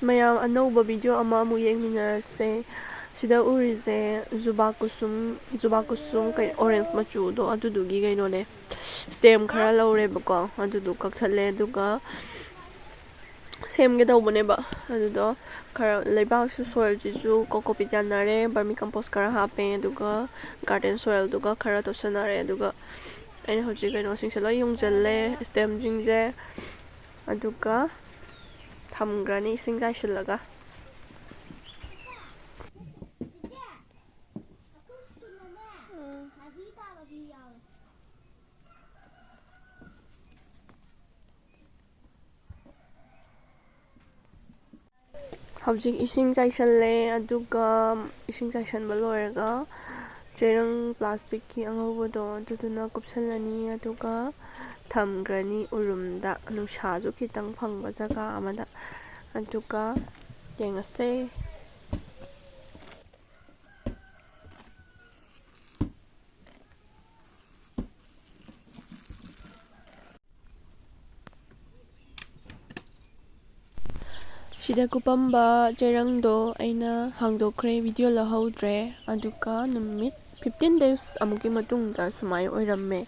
ꯃꯌꯥꯝ ꯑꯅꯧꯕ ꯚꯤꯗꯤꯑꯣ ꯑꯃꯨꯛ ꯌꯦꯡꯃꯤꯟꯅꯔꯁꯦ. ꯁꯤꯗ ꯎꯔꯤꯁꯦ ꯖꯨꯕꯥꯀꯨꯁꯨꯝ ꯑꯣꯔꯦꯟꯖ ꯃꯆꯨꯗꯣ ꯑꯗꯨꯗꯨꯒꯤ ꯀꯩꯅꯣꯅꯦ, ꯁ꯭ꯇꯦꯝ ꯈꯔ ꯂꯧꯔꯦꯕꯀꯣ, ꯑꯗꯨꯗꯣ ꯀꯛꯊꯠꯂꯦ ꯑꯗꯨꯒ ꯁꯦꯝꯒꯦ ꯇꯧꯕꯅꯦꯕ. ꯑꯗꯨꯗꯣ ꯈꯔ ꯂꯩꯕꯥꯛꯁꯨ ꯁꯣꯏꯜꯁꯤꯁꯨ ꯀꯣꯀꯣꯄꯤꯠ ꯌꯥꯟꯅꯔꯦ, ꯕꯔꯃꯤ ꯀꯝꯄꯣꯁ ꯈꯔ ꯍꯥꯞꯄꯦ, ꯑꯗꯨꯒ ꯒꯥꯔꯗꯦꯟ ꯁꯣꯏꯜꯗꯨꯒ ꯈꯔ ꯇꯣꯠꯁꯟꯅꯔꯦ. ꯑꯗꯨꯒ ꯑꯩꯅ ꯍꯧꯖꯤꯛ ꯀꯩꯅꯣꯁꯤꯡꯁꯦ ꯂꯣꯏ ꯌꯨꯡꯁꯤꯜꯂꯦ, ꯁ꯭ꯇꯦꯝꯁꯤꯡꯁꯦ, ꯑꯗꯨꯒ ꯊꯝꯈ꯭ꯔꯅꯤ ꯏꯁꯤꯡ ꯆꯥꯏꯁꯤꯜꯂꯒ. ꯍꯧꯖꯤꯛ ꯏꯁꯤꯡ ꯆꯥꯏꯁꯜꯂꯦ, ꯑꯗꯨꯒ ꯏꯁꯤꯡ ꯆꯥꯏꯁꯟꯕ ꯂꯣꯏꯔꯒ ꯆꯦꯔꯪ ꯄ꯭ꯂꯥꯁꯇꯤꯛꯀꯤ ꯑꯉꯧꯕꯗꯣ ꯑꯗꯨꯗꯨꯅ ꯀꯨꯞꯁꯜꯂꯅꯤ, ꯑꯗꯨꯒ ꯊꯝꯈ꯭ꯔꯅꯤ ꯎꯔꯨꯝꯗ, ꯅꯨꯡꯁꯥꯁꯨ ꯈꯤꯇꯪ ꯐꯪꯕ ꯖꯒꯥ ꯑꯃꯗ. ꯑꯗꯨꯒ ꯌꯦꯡꯉꯁꯦ. ꯁꯤꯗ ꯀꯨꯞꯄꯝꯕ ꯆꯦꯔꯪꯗꯣ ꯑꯩꯅ ꯍꯥꯡꯗꯣꯛꯈ꯭ꯔꯦ, ꯚꯤꯗꯤꯑꯣ ꯂꯧꯍꯧꯗ꯭ꯔꯦ. ꯑꯗꯨꯒ ꯅꯨꯃꯤꯠ 15 days ꯑꯃꯨꯛꯀꯤ ꯃꯇꯨꯡꯗ ꯁꯨꯃꯥꯏꯅ ꯑꯣꯏꯔꯝꯃꯦ.